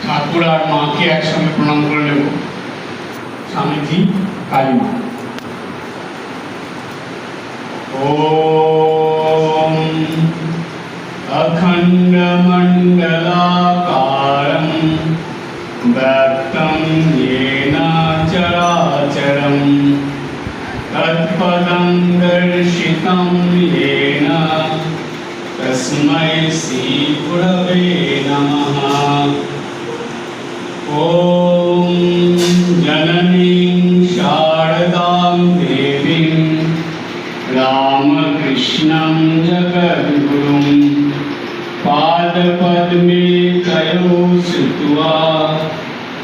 ঠাকুর আর মাকে একসঙ্গে প্রণাম করে নেব। স্বামীজি, কালী মা। ওম অখণ্ড মণ্ডলাকারং ব্যক্তং येन চরাচরং তৎপদং দর্শিतं येन তস্मै শ্রী গুরবে নমঃ। ওম জননীং শারদাং দেবীং রামকৃষ্ণং জগদ্গুরুং পাদপদ্মে তয়ো শ্রুত্বা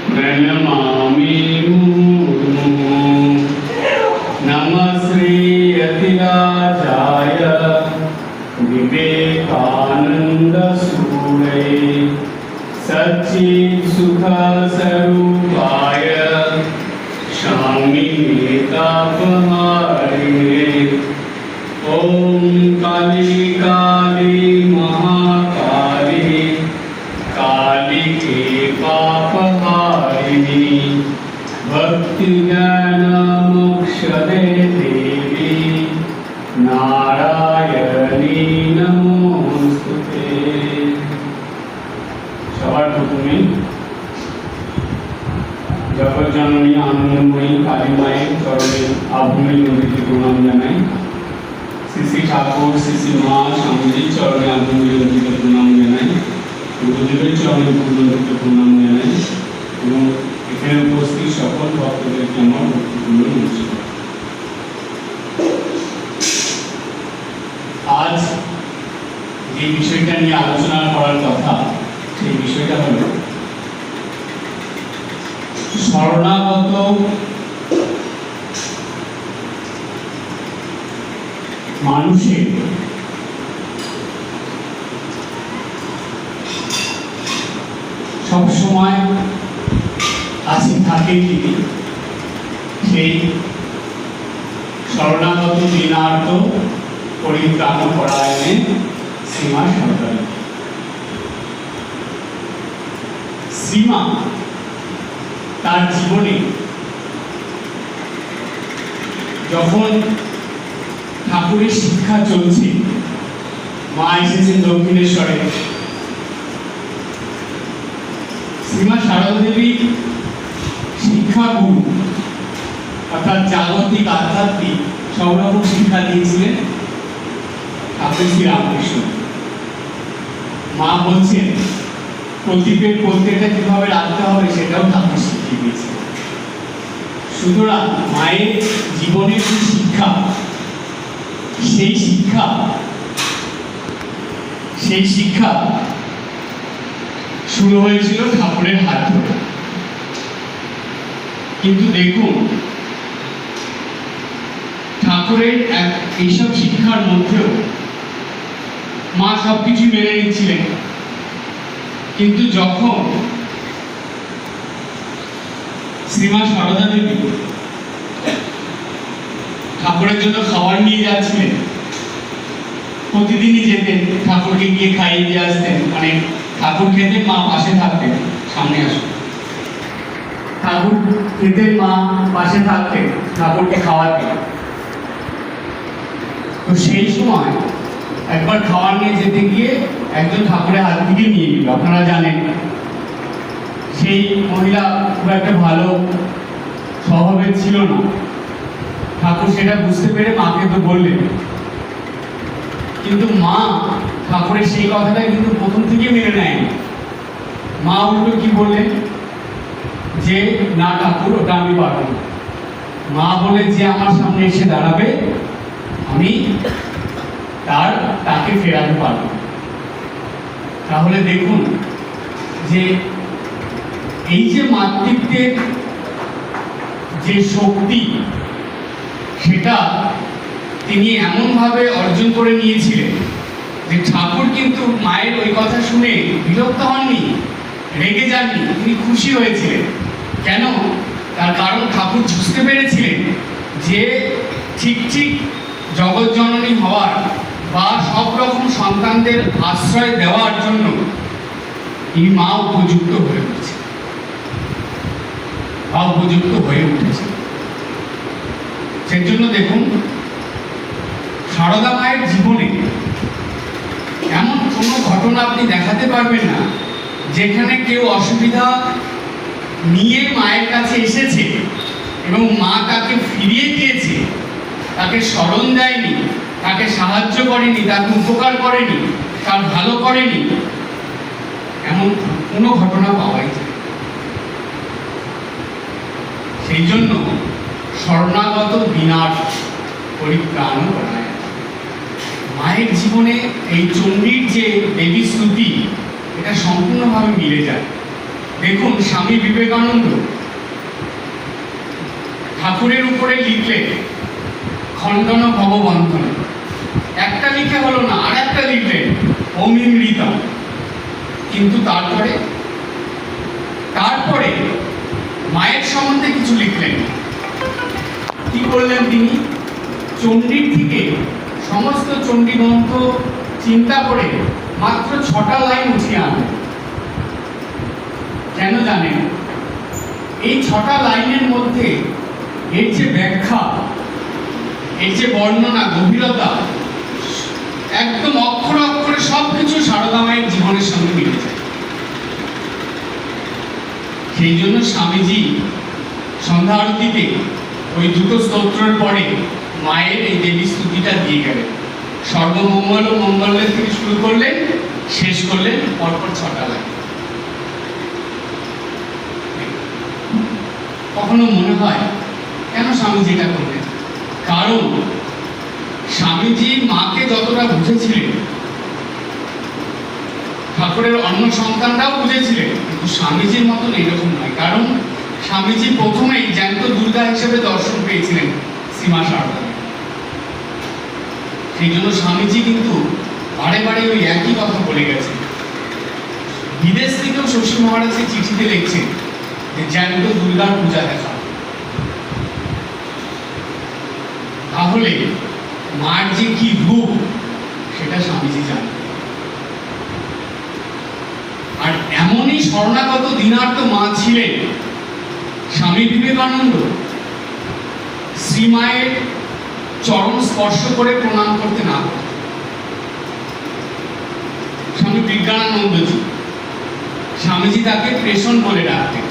প্রণমামি মুহুর্মুহুঃ। নমঃ শ্রী यतिराजाय विवेकानंद सूरये सच्चित् सुख स्वरूपाय शान्तितापहारिणे। ओम काली काली महाकाली कालिके पापहारिणी भक्ति ज्ञान मोक्षदे देवी नारायणी नमोस्तुते। सবার প্রথমে জগৎজননী আনন্দময়ী কালী মায়ের চরণে আভূমি নদীতে প্রণাম জানাই। শ্রী শ্রী ঠাকুর শ্রী শ্রী মা স্বামীজির চরণে আভূমি নদীতে প্রণাম জানাই। গুরুদেবের চরণে পূর্ণদীতে প্রণাম জানাই এবং এখানে উপস্থিত সকল ভক্তদেরকে আমার ভক্তিপূর্ণ নমস্কার। আজ যে বিষয়টা নিয়ে আলোচনা করার কথা, সেই বিষয়টা হল শরণাগত মানুষের সবসময় কাছে থাকে কি সেই শরণাগত দীনার্ত পরিত্রাণ পরায়ণে শ্রীমা সরকার। শ্রীমা তার জীবনে যখন ঠাকুরের শিক্ষা চলছে, মা এসেছেন দক্ষিণেশ্বরে, শ্রীমা সারদা দেবী শিক্ষাগুরু অর্থাৎ জাগতিক আধ্যাত্মিক সব রকম শিক্ষা দিয়েছিলেন ঠাকুর শ্রী রামকৃষ্ণ। মা বলছেন প্রদীপের প্রত্যেকটা কিভাবে রাখতে হবে সেটাও ঠাকুর শিখিয়ে দিয়েছে। সুতরাং মায়ের জীবনের যে শিক্ষা, সেই শিক্ষা শুরু হয়েছিল ঠাকুরের হাত ধরে। কিন্তু দেখুন, ঠাকুরের এইসব শিক্ষার মধ্যেও মা সবকিছু মেনে নিচ্ছিলেন। কিন্তু যখন শ্রীমা সারদা দেবী ঠাকুরের জন্য খাবার নিয়ে যাচ্ছিলেন, প্রতিদিনই যেতেন, ঠাকুরকে গিয়ে খাইয়ে দিয়ে আসতেন। মানে ঠাকুর খেতেন, মা পাশে থাকতেন, সামনে আসতেন। ঠাকুর খেতেন, মা পাশে থাকতেন, ঠাকুরকে খাওয়াতেন। তো সেই সময় একবার খাবার নিয়ে যেতে গিয়ে একজন ঠাকুরের হাত থেকে নিয়ে নিল। আপনারা জানেন সেই মহিলা খুব একটা ভালো স্বভাবের ছিল না। ঠাকুর সেটা বুঝতে পেরে মাকে তো বললেন, কিন্তু মা ঠাকুরের সেই কথাটা কিন্তু প্রথম থেকে মেনে নেয়নি। মা উল্টো কি বললেন যে না ঠাকুর, ওটা আমি পারব না। মা বলে যে আমার সামনে এসে দাঁড়াবে আমি তাকে ফেরাতে পারব। তাহলে দেখুন যে এই যে মাতৃত্বের যে শক্তি, সেটা তিনি এমনভাবে অর্জন করে নিয়েছিলেন যে ঠাকুর কিন্তু মায়ের ওই কথা শুনে বিরক্ত হননি, রেগে যাননি, তিনি খুশি হয়েছিলেন। কেন? তার কারণ ঠাকুর বুঝতে পেরেছিলেন যে ঠিক ঠিক জগৎজননী হওয়ার বা সব রকম সন্তানদের আশ্রয় দেওয়ার জন্য এই মা উপযুক্ত হয়ে উঠেছে, বা উপযুক্ত হয়ে উঠেছে। সেই জন্য দেখুন, সারদা মায়ের জীবনে এমন কোনো ঘটনা আপনি দেখাতে পারবেন না যেখানে কেউ অসুবিধা নিয়ে মায়ের কাছে এসেছে এবং মা তাকে ফিরিয়ে দিয়েছে, তাকে স্মরণ দেয়নি, তাকে সাহায্য করেনি, তাকে উপকার করেনি, তার ভালো করেনি, এমন কোনো ঘটনা পাওয়াই যায়। সেই জন্য শরণাগত বিনাশ পরিত্রাণ করায়। মায়ের জীবনে এই চণ্ডীর যে দেবী স্তুতি, এটা সম্পূর্ণভাবে মিলে যায়। দেখুন, স্বামী বিবেকানন্দ ঠাকুরের উপরে লিখলেন খণ্ডন ভববন্ধন, একটা লিখে হলো না, আর একটা লিখলেন অমিমৃতম। কিন্তু তারপরে মায়ের সম্বন্ধে কিছু লিখলেন। কি করলেন তিনি? চণ্ডীর থেকে সমস্ত চণ্ডী গ্রন্থ চিন্তা করে মাত্র 6টা লাইন উঠিয়ে আনলেন। কেন জানেন? এই 6টা লাইনের মধ্যে এর যে ব্যাখ্যা, এর যে বর্ণনা, গভীরতা, একদম অক্ষরে অক্ষরে সবকিছু সারদা মায়ের জীবনের সঙ্গে মিলে যায়। সেই জন্য স্বামীজি সন্ধ্যা আরতিতে ওই দুটো স্তোত্রের পরে মায়ের এই দেবী স্তুতিটা দিয়ে গেলেন। সর্বমঙ্গল ও মঙ্গলের থেকে শুরু করলেন, শেষ করলেন পরপর 6টা লাইন। কখনো মনে হয় কেন স্বামীজি এটা করলেন? কারণ স্বামীজি মাকে যতটা বুঝেছিলেন, ঠাকুরের অন্য সন্তানরাও বুঝেছিলেন, কিন্তু স্বামীজির মতন এরকম নয়। কারণ স্বামীজি প্রথমেই জ্যান্ত দুর্গা হিসেবে দর্শন পেয়েছিলেন সীমা সারদা। সেই জন্য স্বামীজি কিন্তু বারে বারে ওই একই কথা বলে গেছেন। বিদেশ থেকেও শশী মহারাজের চিঠিতে লিখছেন যে জ্যান্ত দুর্গার পূজা দেখা। তাহলে মার যে কি রূপ সেটা স্বামীজি জানেন। আর এমনই শরণাগত দিনার্থ মা ছিলেন স্বামী বিবেকানন্দ শ্রীমায়ের চরণ স্পর্শ করে প্রণাম করতে না করতেন। স্বামী বিজ্ঞানানন্দজি, স্বামীজি তাকে প্রেষণ বলে ডাকতেন।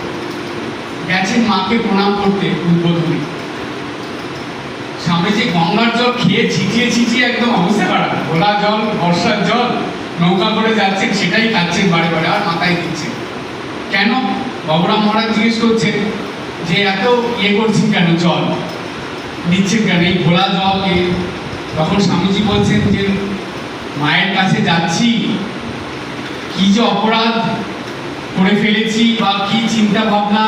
গেছেন মাকে প্রণাম করতে উদ্বোধনী, স্বামীজি গঙ্গার জল খেয়ে ছিটিয়ে ছিটিয়ে একদম অবস্থা খারাপ, ঘোলা জল, বর্ষার জল, নৌকা করে যাচ্ছেন, সেটাই খাচ্ছেন বারে বারে, আর মাথায় দিচ্ছেন। কেন? বাবুরাম মহারাজ জিজ্ঞেস করছেন যে এত করছেন কেন, জল দিচ্ছেন কেন, এই ঘোলা জল? তখন স্বামীজি বলছেন যে মায়ের কাছে যাচ্ছি, কি যে অপরাধ করে ফেলেছি বা কি চিন্তা ভাবনা,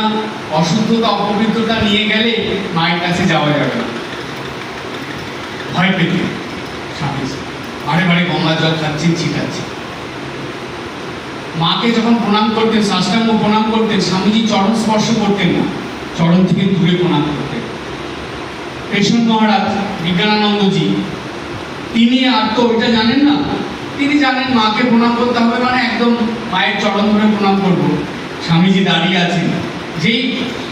অশুদ্ধতা, অপবিত্রতা নিয়ে গেলে মায়ের কাছে যাওয়া যাবে না। ভয় পেতে স্বামীজি বারে বারে গঙ্গা জল খাচ্ছেন, ছিটাচ্ছেন। মাকে যখন প্রণাম করতেন, সাষ্টাঙ্গ প্রণাম করতেন, স্বামীজি চরণ স্পর্শ করতেন না, চরণ থেকে দূরে প্রণাম করতেন। কৃষ্ণ মহারাজ বিজ্ঞানানন্দজি তিনি আর তো ওইটা জানেন না। তিনি জানেন মাকে প্রণাম করতে হবে মানে একদম মায়ের চরণ ধরে প্রণাম করব। স্বামীজি দাঁড়িয়ে আছেন, যেই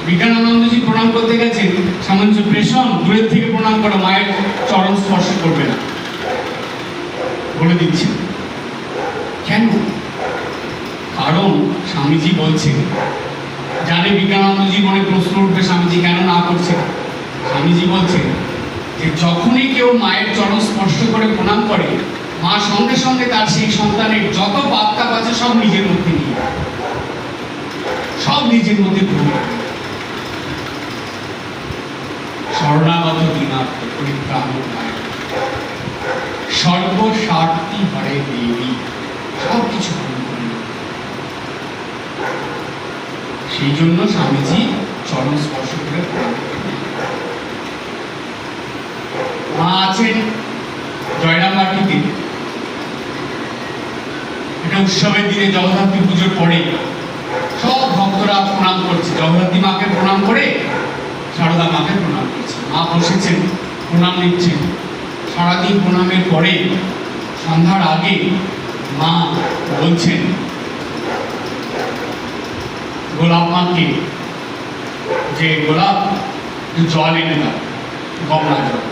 বিজ্ঞানানন্দজি প্রণাম করতে গেছেন, স্বামীজি প্রেষণ দূরের থেকে প্রণাম করো, মায়ের চরণ স্পর্শ করবে না বলে দিচ্ছেন। কেন? কারণ স্বামীজি বলছেন, জানে বিজ্ঞানানন্দজি মনে প্রশ্ন উঠবে স্বামীজি কেন না করছেন। স্বামীজি বলছেন যে যখনই কেউ মায়ের চরণ স্পর্শ করে প্রণাম করে, মা সঙ্গে সঙ্গে তার সেই সন্তানের যত পাপ তাপ আছে সব নিজের মধ্যে নিয়ে, সব নিজের মধ্যে গ্রহণ করে। শরণাগত দিনার্থ পরিত্রাণ মায়ের, সর্বস্বার্থী হরে দেবী, সব কিছু গ্রহণ করেন। সেই জন্য স্বামীজি চরণ স্পর্শ করে প্রণাম করেন। মা আছেন জয়রামবাটিতে, এটা উৎসবের দিনে জগদ্ধাত্রী পুজোর পরে সব ভক্তরা প্রণাম করছে, জগদ্ধাত্রী মাকে প্রণাম করে সারদা মাকে প্রণাম করছে। মা বসেছেন, প্রণাম নিচ্ছেন। সারাদিন প্রণামের পরে সন্ধ্যার আগে মা বলছেন গোলাপ মাকে যে গোলাপ জল এনে দাও, গঙ্গা জল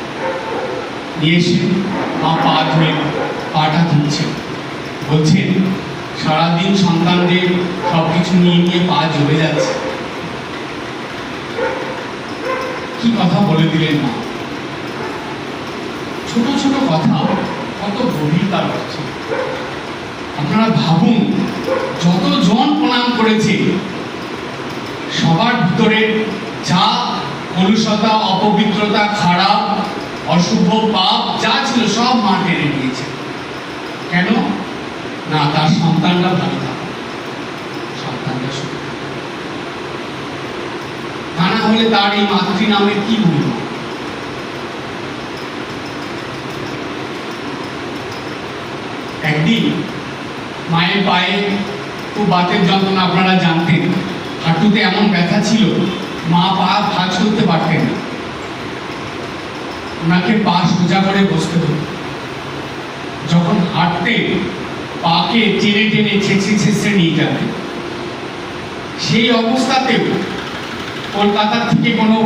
নিয়ে এসে মা পা ধুয়ে পাটা ধুচ্ছেন, বলছেন সারাদিন সন্তানদের সব কিছু নিয়ে নিয়ে পা জ্বলে যাচ্ছে। কি কথা বলে দিলেন মা! ছোট ছোট কথা কত গভীরতা রয়েছে। আপনারা ভাবুন, যতজন প্রণাম করেছে সবার ভিতরে যা কলুষতা, অপবিত্রতা, খারাপ, অশুভ, পাপ যা ছিল সব মা টেনে নিয়েছে। কেন না? তার সন্তানরা ভালো থাকে, সন্তানরা সুখী থাকে। তা না হলে তার এই মাতৃ নামের কি মূল্য? একদিন মায়ের পায়ে খুব বাতের যন্ত্রণা, আপনারা জানতেন, হাঁটুতে এমন ব্যথা ছিল মা পা ভাঁজ করতে পারতেন না, ওনাকে পা সোজা করে বসতে হতো। যখন হাঁটতে পাকে টেনে টেনে ছেঁচড়ে ছেঁচড়ে নিয়ে যাবে। সেই অবস্থাতেও কলকাতা থেকে কোনো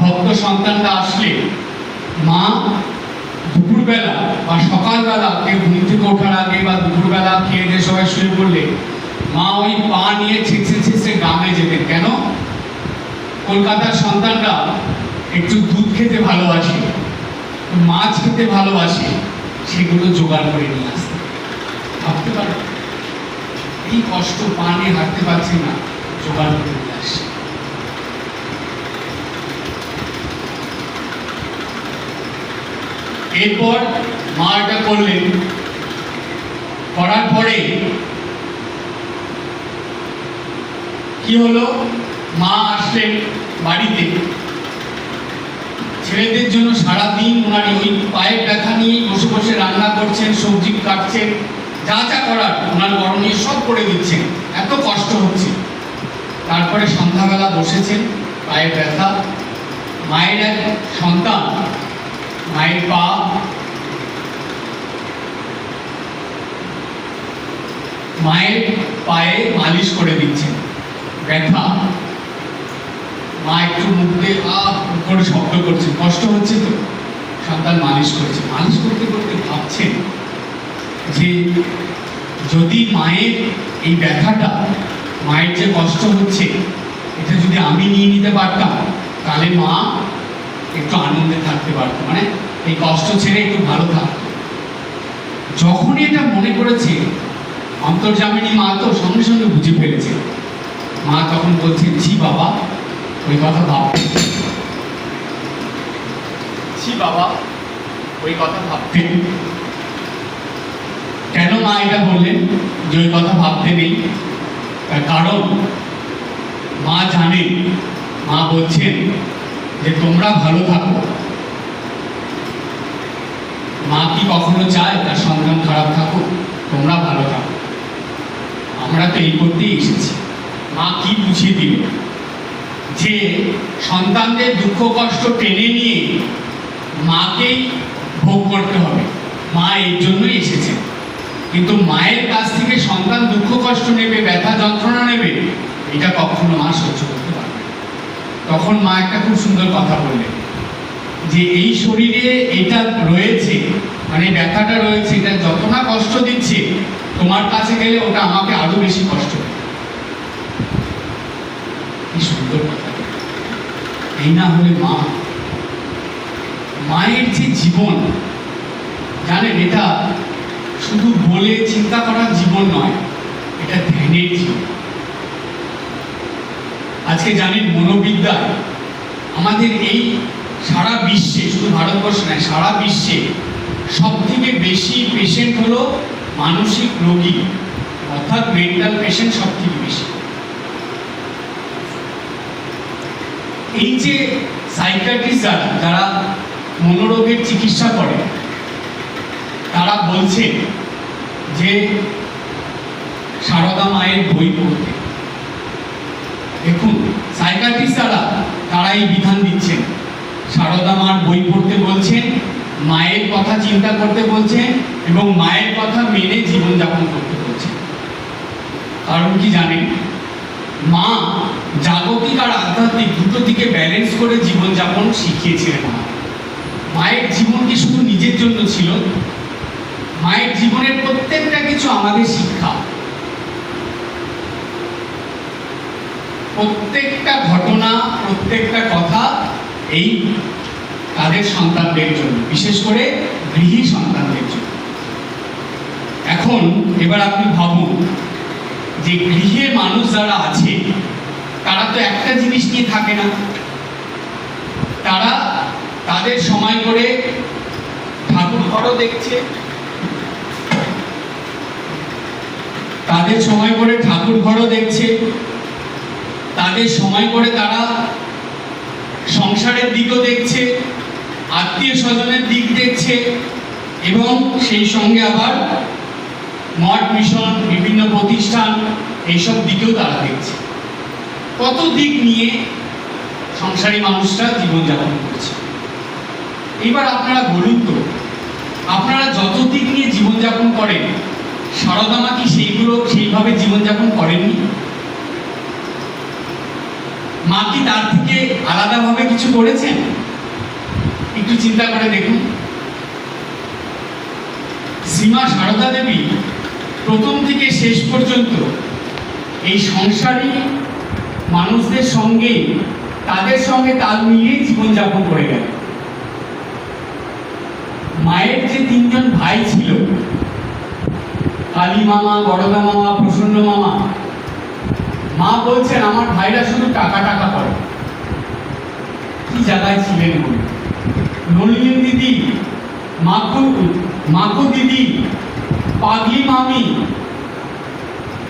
ভক্ত সন্তানরা আসলে মা দুপুরবেলা বা সকালবেলা, কেউ ঘুম থেকে ওঠার আগে বা দুপুরবেলা খেয়ে দিয়ে সবাই শুয়ে পড়লে মা ওই পা নিয়ে ছেঁচড়ে ছেঁচড়ে গ্রামে যেতেন। কেন? কলকাতার সন্তানরা একটু দুধ খেতে ভালোবাসে, মাছ খেতে ভালোবাসে, সেগুলো জোগাড় করে নিয়ে আসতে। ভাবতে পারো এই কষ্ট, পা নিয়ে হাঁটতে পারছে না, জোগাড় করে নিয়ে আসছে। এরপর মা এটা করলেন, করার পরে কি হলো? মা আসলেন বাড়িতে, ছেলেদের জন্য সারাদিন ওনার ওই পায়ের ব্যথা নিয়ে বসে বসে রান্না করছেন, সবজি কাটছেন, যা যা করার ওনার করণীয় সব করে দিচ্ছেন, এত কষ্ট হচ্ছে। তারপরে সন্ধ্যাবেলা বসেছেন, পায়ের ব্যথা, মায়ের এক সন্তান মায়ের মায়ের পায়ে মালিশ করে দিচ্ছেন। ব্যথা, মা একটু মুখ দিয়ে করে শব্দ করছে, কষ্ট হচ্ছে তো, সন্তান মালিশ করছে। মালিশ করতে করতে ভাবছেন যে যদি মায়ের এই ব্যথাটা, মায়ের যে কষ্ট হচ্ছে, এটা যদি আমি নিয়ে নিতে পারতাম তাহলে মা একটু আনন্দে থাকতে পারতো, মানে এই কষ্ট ছেড়ে একটু ভালো থাকতো। যখনই এটা মনে করেছে, অন্তর্যামিনী মা তো সঙ্গে সঙ্গে বুঝে ফেলেছে। মা তখন বলছেন, ছি বাবা ওই কথা ভাবতে, ছি বাবা ওই কথা ভাবতে। কেন মা এটা বললেন যে ওই কথা ভাবতে নেই? তার কারণ মা জানেন, মা বলছেন যে তোমরা ভালো থাকো। মা কি কখনো চায় তার সন্তান খারাপ থাকুক? তোমরা ভালো থাকো। আমরা তো এই করতেই এসেছি। মা কি বুঝিয়ে দিল যে সন্তানদের দুঃখ কষ্ট টেনে নিয়ে মাকেই ভোগ করতে হবে, মা এর জন্যই এসেছে। কিন্তু মায়ের কাছ থেকে সন্তান দুঃখ কষ্ট নেবে, ব্যথা যন্ত্রণা নেবে, এটা কখনো মা সহ্য করতে পারবে না। তখন মা একটা খুব সুন্দর কথা বললেন যে এই শরীরে এটা রয়েছে, মানে ব্যথাটা রয়েছে, এটা যত না কষ্ট দিচ্ছে, তোমার কাছে গেলে ওটা আমাকে আরো বেশি কষ্ট দেবে। কি সুন্দর কথা! এই না হলে মায়ের যে জীবন, জানেন, এটা শুধু বলে চিন্তা করার জীবন নয়, এটা ধ্যানের জীবন। আজকে জানেন, মনোবিদ্যায় আমাদের এই সারা বিশ্বে, শুধু ভারতবর্ষে নয়, সারা বিশ্বে সব থেকে বেশি পেশেন্ট হলো মানসিক রোগী, অর্থাৎ মেন্টাল পেশেন্ট সব থেকে বেশি। এই যে সাইকিয়াট্রিস্টরা যারা মনোরোগের চিকিৎসা করে, তারা বলছেন যে সারদা মায়ের বই পড়তে। দেখুন, সাইকিয়াট্রিস্টরা তারাই বিধান দিচ্ছেন, সারদা মার বই পড়তে বলছেন, মায়ের কথা চিন্তা করতে বলছেন এবং মায়ের কথা মেনে জীবনযাপন করতে বলছেন। কারণ কি জানেন? মা জাগতিক আর আধ্যাত্মিক দুটো দিকে ব্যালেন্স করে জীবনযাপন শিখিয়েছিলেন। মায়ের জীবন কি শুধু নিজের জন্য ছিল? মায়ের জীবনের প্রত্যেকটা কিছু আমাদের শিক্ষা, প্রত্যেকটা ঘটনা, প্রত্যেকটা কথা এই তাদের সন্তানদের জন্য, বিশেষ করে গৃহী সন্তানদের জন্য। এখন এবার আপনি ভাবুন যে গৃহে মানুষ যারা আছে তারা তো একটা জিনিস নিয়ে থাকে না, তারা তাদের সময় করে ঠাকুর ঘরও দেখছে, তাদের সময় করে ঠাকুর ঘরও দেখছে, তাদের সময় করে তারা সংসারের দিকও দেখছে, আত্মীয় স্বজনের দিক দেখছে, এবং সেই সঙ্গে আবার মঠ মিশন, বিভিন্ন প্রতিষ্ঠান, এইসব দিকেও তারা দেখছে। কত দিক নিয়ে সংসারী মানুষরা জীবনযাপন করছে। এবার আপনারা বলুন তো, আপনারা যত দিক নিয়ে জীবনযাপন করেন, সারদা মা কি সেইভাবে জীবনযাপন করেননি? মা কি তার থেকে আলাদাভাবে কিছু করেছেন? একটু চিন্তা করে দেখুন। শ্রীমা সারদা দেবী প্রথম থেকে শেষ পর্যন্ত এই সংসারী মানুষদের সঙ্গে, তাদের সঙ্গে তাল মিলিয়ে জীবনযাপন করে গেলেন। মায়ের যে তিনজন ভাই ছিল, কালী মামা, বড়দা মামা, প্রসন্ন মামা, মা বলছেন আমার ভাইরা শুধু টাকা টাকা করে। কি জায়গায় ছিলেন বলে? নলিনী দিদি, মাকু দিদি, পাগলি মামি,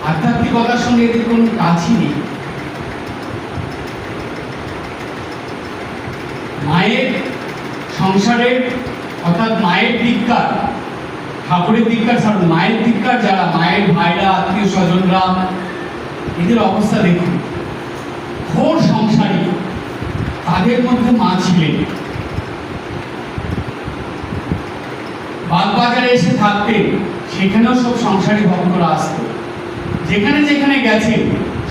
আধ্যাত্মিকতার সঙ্গে এদের কোনো কাজই নেই। মায়ের সংসারের, অর্থাৎ মায়ের দিককার, ঠাকুরের দিককার ছাড়ুন, মায়ের দিককার যারা, মায়ের ভাইরা, আত্মীয় স্বজনরা, এদের অবস্থা দেখুন। ঘোর সংসারী, তাদের মধ্যে মা ছিলেন। বাগবাজারে এসে থাকতেন, সেখানেও সব সংসারী ভক্তরা আসতো। যেখানে যেখানে গেছেন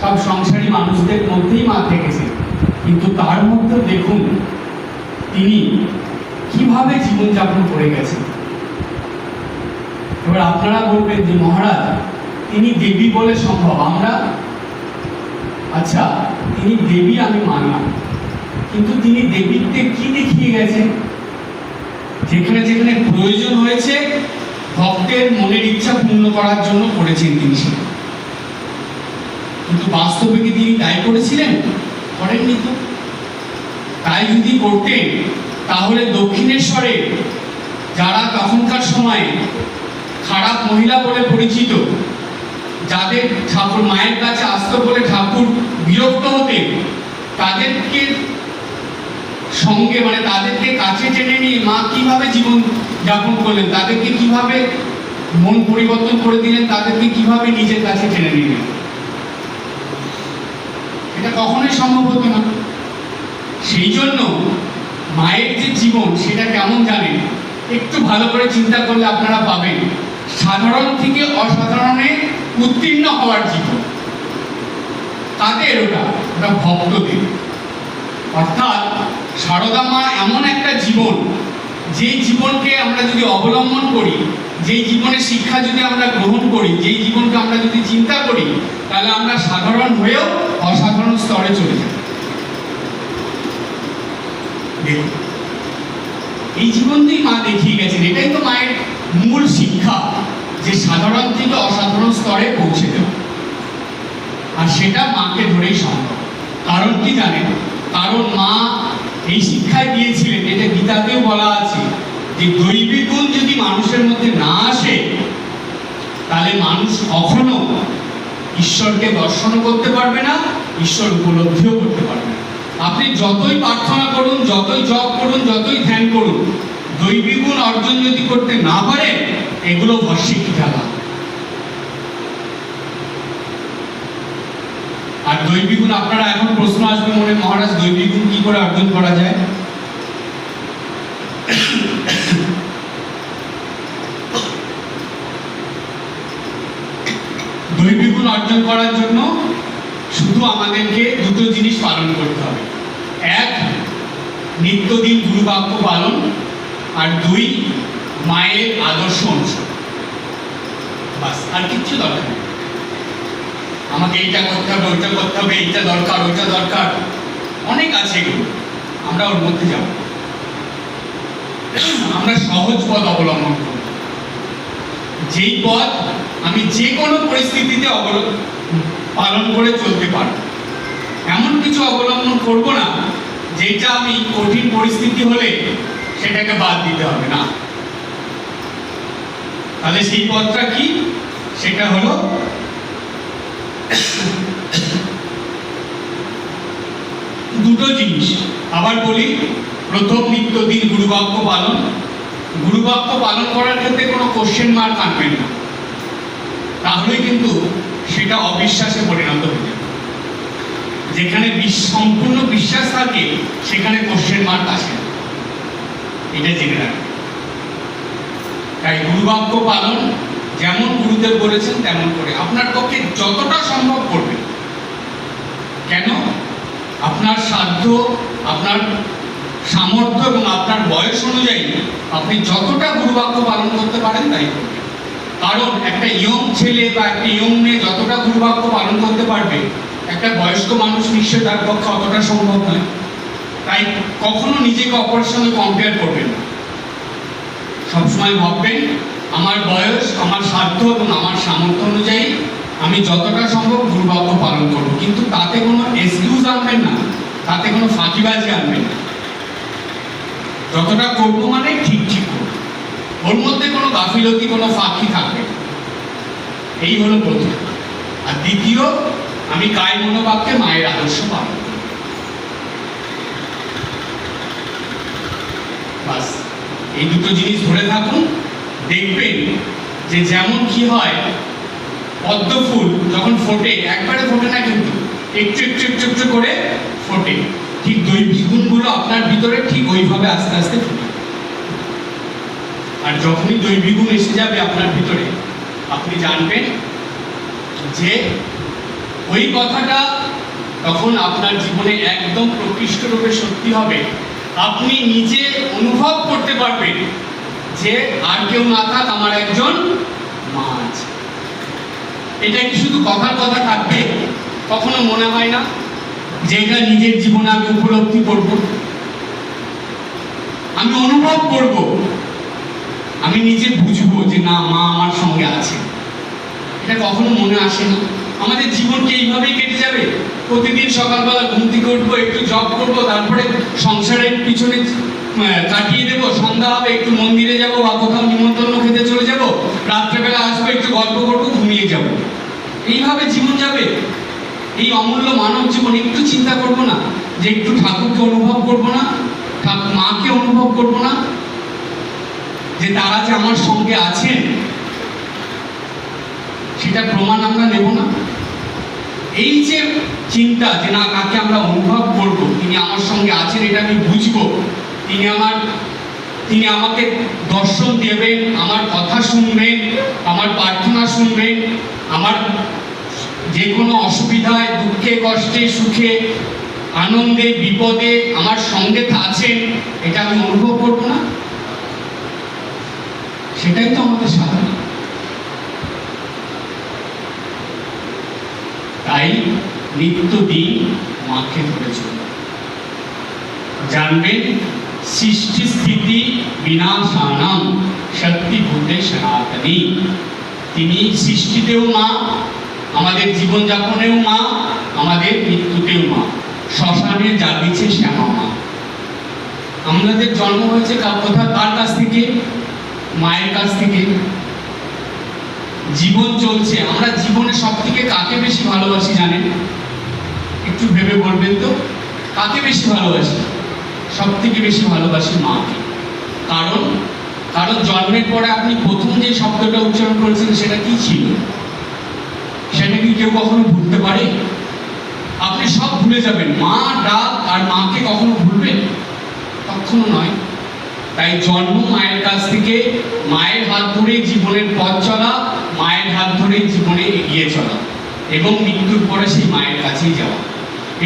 সব সংসারী মানুষদের মধ্যেই মা থেকেছেন। কিন্তু তার মধ্যে দেখুন তিনি কিভাবে জীবনযাপন করে গেছেন। এবার আপনারা বলবেন যে মহারাজ তিনি দেবী বলে সম্ভব। আমরা, আচ্ছা তিনি দেবী আমি মানলাম, কিন্তু তিনি দেবীত্বে কি দেখিয়ে গেছেন? যেখানে যেখানে প্রয়োজন হয়েছে ভক্তের মনের ইচ্ছা পূর্ণ করার জন্য করেছেন তিনি সেটা। কিন্তু বাস্তবে কি তিনি তাই করেছিলেন? করেননি তো। তাই যদি করতেন তাহলে দক্ষিণেশ্বরে যারা তখনকার সময়ে খারাপ মহিলা বলে পরিচিত, যাদের ঠাকুর মায়ের কাছে আসতো বলে ঠাকুর বিরক্ত হতেন, তাদেরকে সঙ্গে, মানে তাদেরকে কাছে টেনে নিয়ে মা কিভাবে জীবন যাপন করলেন, তাদেরকে কিভাবে মন পরিবর্তন করে দিলেন, তাদেরকে কিভাবে নিজের কাছে টেনে নিলেন, এটা কখনোই সম্ভব হতো না। সেই জন্য মায়ের যে জীবন সেটা কেমন জানেন? একটু ভালো করে চিন্তা করলে আপনারা পাবেন, সাধারণ থেকে অসাধারণে উত্তীর্ণ হওয়ার জীবন। কাদের ওটা? ওটা ভক্তদের। অর্থাৎ সারদা মা এমন একটা জীবন, যেই জীবনকে আমরা যদি অবলম্বন করি, যেই জীবনের শিক্ষা যদি আমরা গ্রহণ করি, যেই জীবনকে আমরা যদি চিন্তা করি, তাহলে আমরা সাধারণ হয়েও অসাধারণ স্তরে চলে যাই। দেখুন এই জীবনটাই মা দেখিয়ে গেছেন। এটাই তো মায়ের মূল শিক্ষা, যে সাধারণ থেকে অসাধারণ স্তরে পৌঁছে দেওয়া। আর সেটা মাকে ধরেই সম্ভব। কারণ কি জানেন? কারণ মা এই শিক্ষায় দিয়েছিলেন, এটা গীতাতেও বলা আছে যে দৈবিক গুণ যদি মানুষের মধ্যে না আসে তাহলে মানুষ কখনো ঈশ্বরকে দর্শনও করতে পারবে না, ঈশ্বর উপলব্ধিও করতে পারবে না। আপনি যতই প্রার্থনা করুন, যতই জপ করুন, যতই ধ্যান করুন, দৈবিক গুণ অর্জন যদি করতে না পারে, এগুলো ভস্মিক খেলা। আর দৈবিক গুণ, আপনারা এখন প্রশ্ন আসবে মনে, মহারাজ দৈবিক গুণ কি করে অর্জন করা যায়? দৈবিক গুণ অর্জন করার জন্য শুধু আমাদেরকে দুটো জিনিস পালন করতে হবে, এক নিত্যদিন গুরুবাক্য পালন, আর দুই মায়ের আদর্শ অনুসরণ। বাস, আর কিচ্ছু দরকার নেই। আমাকে এইটা করতে হবে, ওইটা করতে হবে, এইটা দরকার, ওইটা দরকার, অনেক আছে এগুলো, আমরা ওর মধ্যে যাব। আমরা সহজ পথ অবলম্বন করব, যেই পথ আমি যে কোনো পরিস্থিতিতে পালন করে চলতে পারব। এমন কিছু অবলম্বন করব না যেটা আমি কঠিন পরিস্থিতি হলে সেটাকে বাদ দিতে হবে না। তাহলে সেই পথটা কি? সেটা হলো দুটো জিনিস। আবার বলি, প্রথম নিত্যদিন গুরুবাক্য পালন। গুরুবাক্য পালন করার ক্ষেত্রে কোনো কোশ্চেন মার্ক আনবেন না, তাহলে কিন্তু সেটা অবিশ্বাসে পরিণত হয়ে যাবে। যেখানে সম্পূর্ণ বিশ্বাস থাকে সেখানে কোশ্চেন মার্ক আসে না, এটা জেনে রাখবেন। তাই গুরুবাক্য পালন যেমন গুরুদেব বলেছেন তেমন করে আপনার পক্ষে যতটা সম্ভব করবেন। কেন? আপনার সাধ্য, আপনার সামর্থ্য এবং আপনার বয়স অনুযায়ী আপনি যতটা গুরুবাক্য পালন করতে পারেন তাই করবেন। কারণ একটা ইয়ং ছেলে বা একটা ইয়ং মেয়ে যতটা গুরুবাক্য পালন করতে পারবে, একটা বয়স্ক মানুষ নিশ্চয় তার পক্ষে অতটা সম্ভব নয়। তাই কখনো নিজেকে অপরের সঙ্গে কম্পেয়ার করবেন না। সবসময় ভাববেন আমার বয়স, আমার সাধ্য এবং আমার সামর্থ্য অনুযায়ী আমি যতটা সম্ভব গুরুবাক্য পালন করব, কিন্তু তাতে কোনো এক্সকিউজ আনবেন না, তাতে কোনো ফাঁকিবাজি আনবেন না। যতটা করবো মানে ঠিক ঠিক করবো, ওর মধ্যে কোনো গাফিলতি, কোনো ফাঁকি থাকবে না। এই হলো প্রথম। আর দ্বিতীয়, আমি কায় মনোবাক্যে মায়ের আদর্শ পালন করব। বাস, এই দুটো জিনিস ধরে থাকুন, দেখবেন যে যেমন কি হয়, পদ্ম ফুল যখন ফোটে, একবারে ফোটে না কিন্তু একটু একটু একটু একটু করে ফোটে, ঠিক দৈবিক গুণগুলো আপনার ভিতরে ঠিক ওইভাবে আস্তে আস্তে ফুটে। আর যখনই দৈবিক গুণ এসে যাবে আপনার ভিতরে, আপনি জানবেন যে ওই কথাটা তখন আপনার জীবনে একদম প্রকৃষ্ট রূপে সত্যি হবে। আপনি নিজে অনুভব করতে পারবেন যে আর কেউ না থাক, আমার একজন মা আছে। এটা কি শুধু কথার কথা থাকবে? কখনো মনে হয় না যে এটা নিজের জীবনে আমি উপলব্ধি করব, আমি অনুভব করব, আমি নিজে বুঝবো যে না, মা আমার সঙ্গে আছে? এটা কখনো মনে আসে না। আমাদের জীবন কি এইভাবেই কেটে যাবে? প্রতিদিন সকালবেলা ঘুম থেকে উঠবো, একটু জব করবো, তারপরে সংসারের পিছনে কাটিয়ে দেবো, সন্ধ্যা হবে একটু মন্দিরে যাব বা কোথাও নিমন্ত্রণ খেতে চলে যাব, রাত্রেবেলা আসবো, একটু গল্প করবো, ঘুমিয়ে যাব। এইভাবে জীবন যাবে? এই অমূল্য মানব জীবন একটু চিন্তা করবো না যে একটু ঠাকুরকে অনুভব করবো না, মাকে অনুভব করবো না, যে তারা যে আমার সঙ্গে আছেন সেটা প্রমাণ আমরা নেব না? এই যে চিন্তা যে না, কাকে আমরা অনুভব করব, তিনি আমার সঙ্গে আছেন, এটা আমি বুঝবো, তিনি আমাকে দর্শন দেবেন, আমার কথা শুনবেন, আমার প্রার্থনা শুনবেন, আমার যে কোনো অসুবিধায়, দুঃখে, কষ্টে, সুখে, আনন্দে, বিপদে আমার সঙ্গে আছেন, এটা আমি অনুভব করব না? সেটাই তো আমাদের সাধনা। তাই নিত্যদিন মাকে ধরে চলুন। জানবেন সৃষ্টি স্থিতি বিনাশানাম শক্তি ভূতে সনাতনী। তিনি সৃষ্টিতেও মা, আমাদের জীবনযাপনেও মা, আমাদের মৃত্যুতেও মা। শ্মশানে যা দিচ্ছে শ্যামা মা। আমাদের জন্ম হয়েছে কার কাছ থেকে? মায়ের কাছ থেকে। জীবন চলছে, আমরা জীবনে সব থেকে কাকে বেশি ভালোবাসি জানেন? একটু ভেবে বলবেন তো, কাকে বেশি ভালোবাসি? সব থেকে বেশি ভালোবাসি মাকে। কারণ জন্মের পরে আপনি প্রথম যে শব্দটা উচ্চারণ করেছেন সেটা কি ছিল? সেটা কি কেউ কখনো ভুলতে পারে? আপনি সব ভুলে যাবেন, মা ডাক আর মাকে কখনো ভুলবেন? কখনো নয়। তাই জন্ম মায়ের কাছ থেকে, মায়ের হাত ধরে জীবনের পথ চলা, মায়ের হাত ধরে জীবনে এগিয়ে চলা। এবং মৃত্যুর পরে সেই মায়ের কাছেই যাওয়া।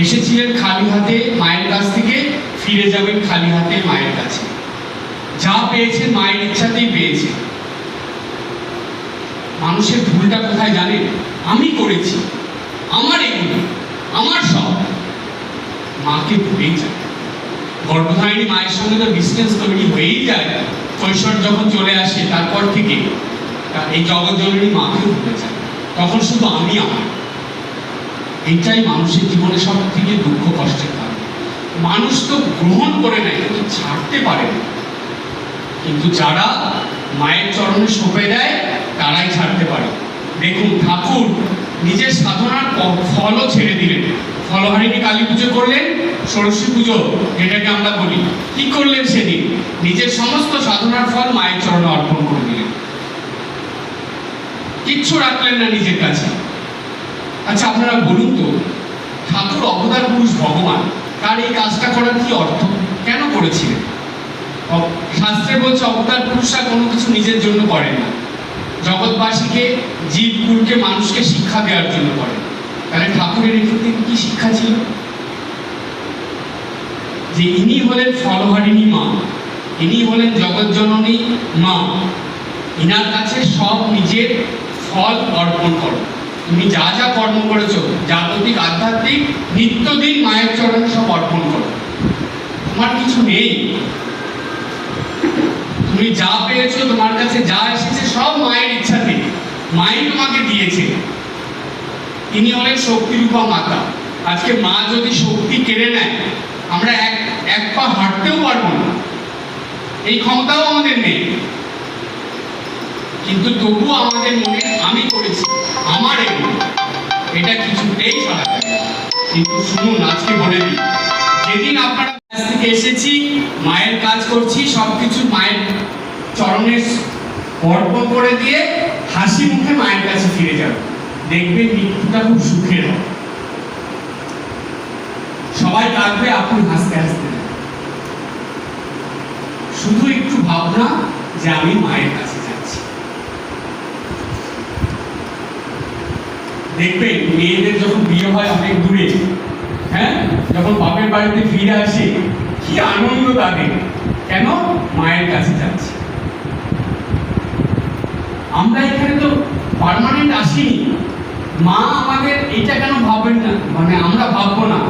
এসেছিলেন খালি হাতে মায়ের কাছ থেকে, ফিরে যাবেন খালি হাতে মায়ের কাছে। যা পেয়েছেন মায়ের ইচ্ছাতেই পেয়েছেন। মানুষের ভুলটা কোথায় জানেন? আমি করেছি, আমার এগুলো, আমার সব, মাকে ভুলেই যায়। গর্ভধারিণী মায়ের সঙ্গে তো ডিস্টেন্স তৈরি হয়েই যায়। কৈশোর যখন চলে আসে তারপর থেকে এই জগৎজননী মাকেও ভুলে যায়। তখন শুধু আমি আমার। এইটাই মানুষের জীবনে সব থেকে দুঃখ কষ্টের কারণ। মানুষ তো গ্রহণ করে নেয় কিন্তু ছাড়তে পারে না। কিন্তু যারা মায়ের চরণে সঁপে দেয় তারাই ছাড়তে পারে। দেখুন, ঠাকুর নিজের সাধনার ফলও ছেড়ে দিলেন। ফলহারিণী কালী পুজো করলেন, সরস্বতী পুজো যেটাকে আমরা বলি, কি করলেন সেদিন? নিজের সমস্ত সাধনার ফল মায়ের চরণে অর্পণ করে দিলেন, কিচ্ছু রাখলেন না নিজের কাছে। আচ্ছা, আপনারা বলুন তো, ঠাকুর অবতার পুরুষ ভগবান, তার এই কাজটা করার কি অর্থ? কেন করেছিলেন? শাস্ত্রে বলছে অবতার পুরুষরা কোনো কিছু নিজের জন্য করেন না, জগৎবাসীকে, জীবকুলকে, মানুষকে শিক্ষা দেওয়ার জন্য করেন। তাহলে ঠাকুরের এক্ষেত্রে কি শিক্ষা ছিল? যে ইনি হলেন ফলহারিণী মা, ইনি হলেন জগৎজননী মা, ইনার কাছে সব নিজের ফল অর্পণ করো। তুমি যা যা কর্ম করেছো, জাগতিক আধ্যাত্মিক নিত্যদিন মায়ের চরণে সব অর্পণ করো। তোমার কিছু নেই, তুমি যা পেয়েছো, তোমার কাছে যা এসেছে সব মায়ের ইচ্ছাতে, মাই তোমাকে দিয়েছে। তিনি হলেন শক্তিরূপা মাতা। আজকে মা যদি শক্তি কেড়ে নেয়, আমরা এক পা হাঁটতেও পারবো না, এই ক্ষমতাও আমাদের নেই। কিন্তু তবুও আমাদের মনে আমি করেছি, আমার এগুলো, এটা কিছুতেই ছাড়া যায় না। কিন্তু শুনুন, আজকে বলে দিই, যেদিন আপনারা কাছ থেকে এসেছি, মায়ের কাজ করছি, সবকিছু মায়ের চরণে অর্পণ করে দিয়ে হাসি মুখে মায়ের কাছে ফিরে যাবে, দেখবেন মৃত্যুটা খুব সুখের হবে। সবাই কাঁদবে, আপনি হাসতে হাসতে। শুধু একটু ভাবনা যে আমি মায়ের কাছে যাচ্ছি। দেখবেন মেয়েদের যখন বিয়ে হয় অনেক দূরে, হ্যাঁ, যখন বাপের বাড়িতে ফিরে আসে, কি আনন্দ তাদের। কেন? মায়ের কাছে যাচ্ছে। আমরা এখানে তো পার্মানেন্ট আসিনি। মা আমাদের, এটা কেন ভাববেন না, মানে আমরা ভাববো না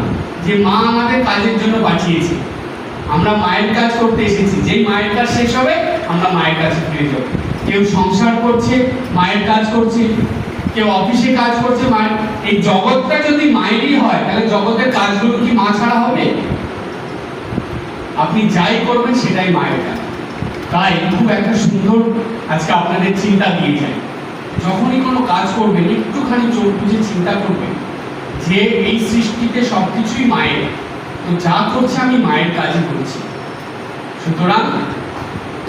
যে মা আমাদের কাজের জন্য পাঠিয়েছে। আমরা মায়ের কাজ করতে এসেছি, যেই মায়ের কাজ শেষ হবে আমরা মায়ের কাছে ফিরে যাব। কেউ সংসার করছে, মায়ের কাজ করছে, কেউ অফিসে কাজ করছে, মায়ের। এই জগৎটা যদি মায়েরই হয়, তাহলে জগতের কাজগুলো কি মা ছাড়া হবে? আপনি যাই করবেন সেটাই মায়ের কাজ। তাই খুব একটা সুন্দর আজকে আপনাদের চিন্তা দিয়ে যায়। যখনই কোনো কাজ করবেন, একটুখানি চোখ বুঝে চিন্তা করবেন যে এই সৃষ্টিতে সবকিছুই মায়ের, তো যা করছে আমি মায়ের কাজই করছি। সুতরাং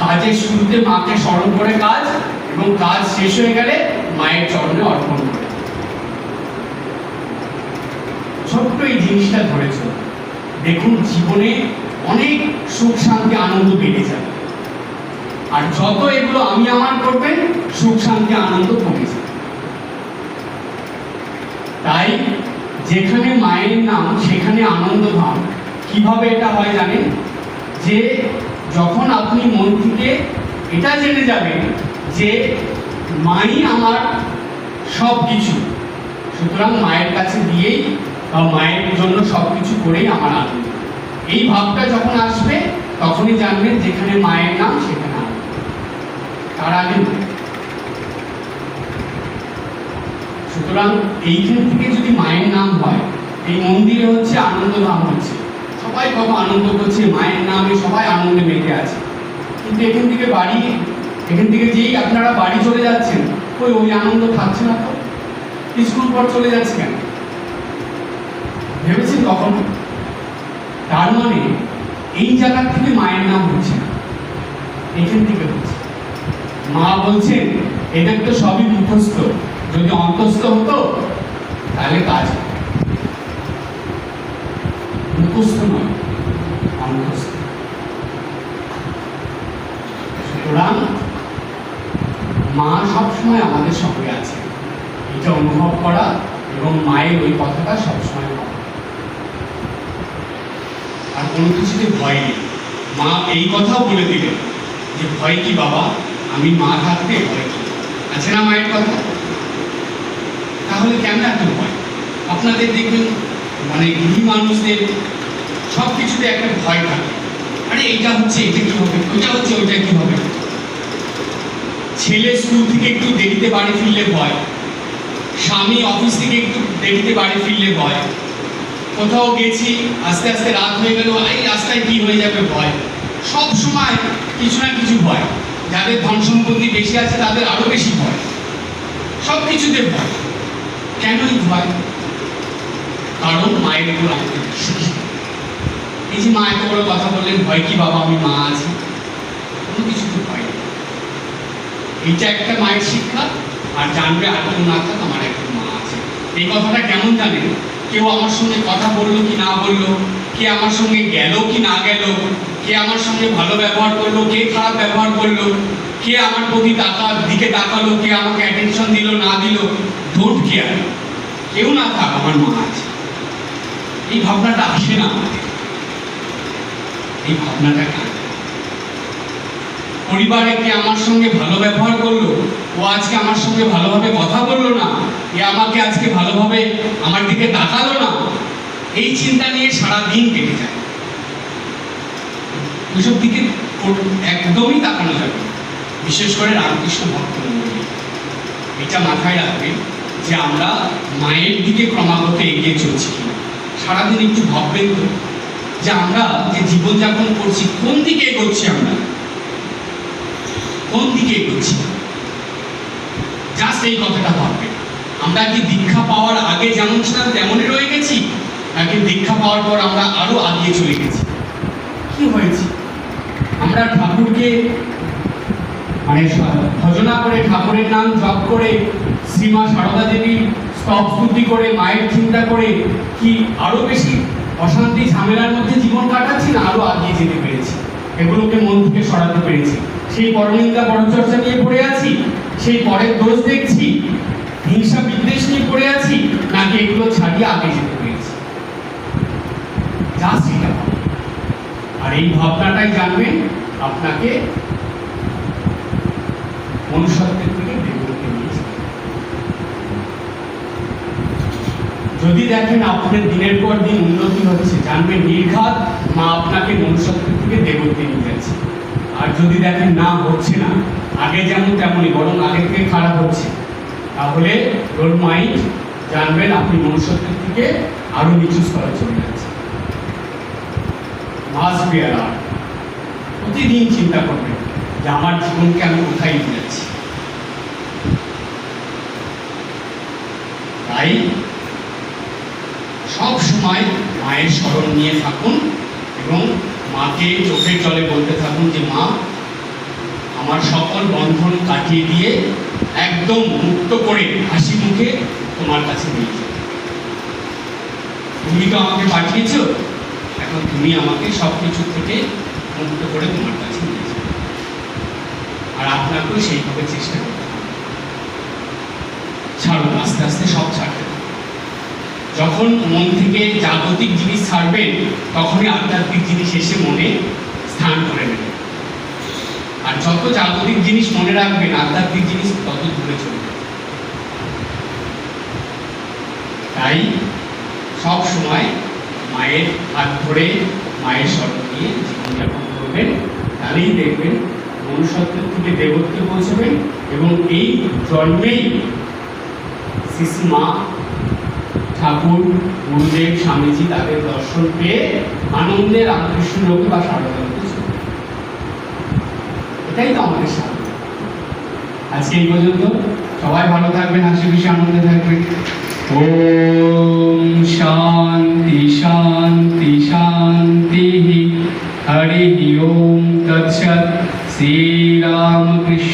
কাজের শুরুতে মাকে স্মরণ করে কাজ, এবং কাজ শেষ হয়ে গেলে মায়ের চরণে অর্পণ করে। ছোট্ট এই জিনিসটা ধরেছ, দেখুন জীবনে অনেক সুখ শান্তি আনন্দ বেড়ে যাবে। আর যত এগুলো আমি আমার করবেন, সুখ শান্তি আনন্দ কমে যাবে। তাই যেখানে মায়ের নাম সেখানে আনন্দ ধাম। কিভাবে এটা হয় জানেন? যে যখন আপনি মন থেকে এটা জেনে যাবেন যে মাই আমার সব কিছু, সুতরাং মায়ের কাছে দিয়েই বা মায়ের জন্য সব কিছু করেই আমার আনন্দ, এই ভাবটা যখন আসবে তখনই জানবেন যেখানে মায়ের নাম সেখানে আনন্দ। তার আগে সুতরাং এইখান থেকে যদি মায়ের নাম হয়, এই মন্দিরে হচ্ছে আনন্দ ধাম হচ্ছে, সবাই কত আনন্দ করছে, মায়ের নামে সবাই আনন্দে মেতে আছে। কিন্তু এখান থেকে যেই আপনারা বাড়ি চলে যাচ্ছেন, ওই আনন্দ থাকছে না। তো কিছুক্ষণ পর চলে যাচ্ছে কেন ভেবেছেন কখন? তার মানে এই জায়গা থেকে মায়ের নাম হচ্ছে না, এখান থেকে হচ্ছে। মা বলছেন এদের তো সবই মুখস্থ, যদি অন্তস্থ হতো তাহলে কাজ হতো। মুখস্থ নয়, অন্তস্থ। সুতরাং মা সবসময় আমাদের সঙ্গে আছে, এটা অনুভব করা মায়ের ওই কথাটা সবসময় ভাবো। আর কোনো কিছুতে ভয় নেই। মা এই কথাও বলে দিলেন যে ভয় কি বাবা, আমি মা থাকতে ভয় কি, আছে না মায়ের কথা? তাহলে কেন এত ভয়? আপনাদের দেখবেন মানে গৃহী মানুষদের সব কিছুতে একটা ভয় থাকে, আরে এইটা হচ্ছে এটা কি হবে, ওইটা হচ্ছে ওইটা কি হবে। ছেলে স্কুল থেকে একটু দেরিতে বাড়ি ফিরলে ভয়, স্বামী অফিস থেকে একটু দেরিতে বাড়ি ফিরলে ভয়, কোথাও গেছি আস্তে আস্তে রাত হয়ে গেল, এই রাস্তায় কি হয়ে যাবে ভয়। সব সময় কিছু না কিছু ভয়। যাদের ধন সম্পত্তি বেশি আছে তাদের আরো বেশি ভয়, সব কিছুতে ভয়। কেনই ভয়? কারণ মায়ের উপর আমাদের বিশ্বাস। এই যে মা এত বড় কথা বললেন, ভয় কি বাবা, আমি মা আছি, কোনো কিছুতে ভয় নেই। এইটা একটা মায়ের শিক্ষা। আর জানবে আর কেউ না থাক, আমার একটা মা আছে। এই কথাটা কেমন জানেন? কেউ আমার সঙ্গে কথা বললো কি না বললো, কে আমার সঙ্গে গেল কি না গেল, কে আমার সঙ্গে ভালো ব্যবহার করলো, কে খারাপ ব্যবহার করলো, কে আমার প্রতি দিকে তাকালো, কে আমাকে অ্যাটেনশন দিল না দিল, ডোন্ট কেয়ার। কেউ না থাক, আমার মা আছে। এই ভাবনাটা আসে না আমাদের, এই ভাবনাটা কেন? পরিবারে কে আমার সঙ্গে ভালো ব্যবহার করলো, ও আজকে আমার সঙ্গে ভালোভাবে কথা বললো না, এ আমাকে আজকে ভালোভাবে আমার দিকে তাকালো না, এই চিন্তা নিয়ে সারাদিন কেটে যায়। ওইসব দিকে একদমই তাকানো যাবে না, বিশেষ করে রামকৃষ্ণ ভক্ত মণ্ডলী। এটা মাথায় রাখবেন যে আমরা মায়ের দিকে ক্রমাগত এগিয়ে চলছি কিনা। সারাদিন একটু ভাববেন তো যে আমরা যে জীবনযাপন করছি কোন দিকে এগোচ্ছি, আমরা কোন দিকে এগোচ্ছি। জাস্ট এই কথাটা ভাববেন। আমরা কি দীক্ষা পাওয়ার আগে যেমন ছিলাম তেমনই রয়ে গেছি, নাকি দীক্ষা পাওয়ার পর আমরা আরো আগিয়ে চলে গেছি? কি হয়েছে? আমরা ঠাকুরকে মানে ভজনা করে, ঠাকুরের নাম জপ করে, শ্রীমা সারদা দেবীর স্তব স্তুতি করে, মায়ের চিন্তা করে কি আরো বেশি অশান্তি ঝামেলার মধ্যে জীবন কাটাচ্ছি, না আরো আগিয়ে যেতে পেরেছি, এগুলোকে মন থেকে সরাতে পেরেছি? সেই পরনিন্দা পরচর্চা নিয়ে পড়ে আছি, সেই পরের দোষ দেখছি, হিংসা বিদ্বেষ নিয়ে পড়ে আছি, নাকি এগুলো ছাড়িয়ে আগে যেতে পেরেছি? জাস্ট এটা ভাবুন। আর এই ভাবনাটাই জানবেন আপনাকে মনুষ্যত্বের থেকে দেবত্বে নিয়ে যাবে। যদি দেখেন আপনাদের দিনের পর দিন উন্নতি হচ্ছে, জানবেন নির্ঘাত মা আপনাকে মনুষ্যত্বের থেকে দেবত্বে নিয়ে যাচ্ছে। আর যদি দেখেন না হচ্ছে না, আগে যেমন তেমনই, বরং আগে থেকে খারাপ হচ্ছে, তাহলে ডোন্ট মাইন্ড, জানবেন আপনি মনুষ্যত্বের থেকে আরো নিচু স্তরে চলে যাচ্ছে। Must be alert. প্রতিদিন চিন্তা করবেন যে আমার জীবনকে আমি কোথায় নিয়ে যাচ্ছি। তাই সব সময় মায়ের স্মরণ নিয়ে থাকুন এবং মাকে চোখের জলে বলতে থাকুন যে মা, আমার সকল বন্ধন কাটিয়ে দিয়ে একদম মুক্ত করে হাসি মুখে তোমার কাছে নিয়ে যাও। তুমি তো আমাকে পাঠিয়েছ, এখন তুমি আমাকে সব কিছু থেকে মুক্ত করে তোমার কাছে নিয়ে যাও। আর আপনাকেও সেইভাবে চেষ্টা করতে হবে। ছাড়ুন, আস্তে আস্তে সব ছাড়তে হবে। যখন মন থেকে জাগতিক জিনিস ছাড়বেন, তখনই আধ্যাত্মিক জিনিস এসে মনে স্থান করে নেবে। আর যত জাগতিক জিনিস মনে রাখবেন, আধ্যাত্মিক জিনিস তত দূরে চলে যাবে। তাই সব সময় মায়ের হাত ধরে, মায়ের স্মরণ নিয়ে জীবনযাপন করবেন, তাহলেই দেখবেন মনুষ্যত্বের থেকে দেবত্বে পৌঁছবেন। এবং এই জন্মেই শিশু মা, ঠাকুর, গুরুদেব, স্বামীজি তাদের দর্শন পেয়ে আনন্দে রামকৃষ্ণ লোকে বা সারদা লোকে চলবে। এটাই তো আমাদের সাধনা। আজকে এই পর্যন্ত। সবাই ভালো থাকবেন, হাসি খুশি আনন্দে থাকবেন। ওম শান্তি শান্তি শান্তি। হরি ওম তৎসৎ। শ্রীরামকৃষ্ণ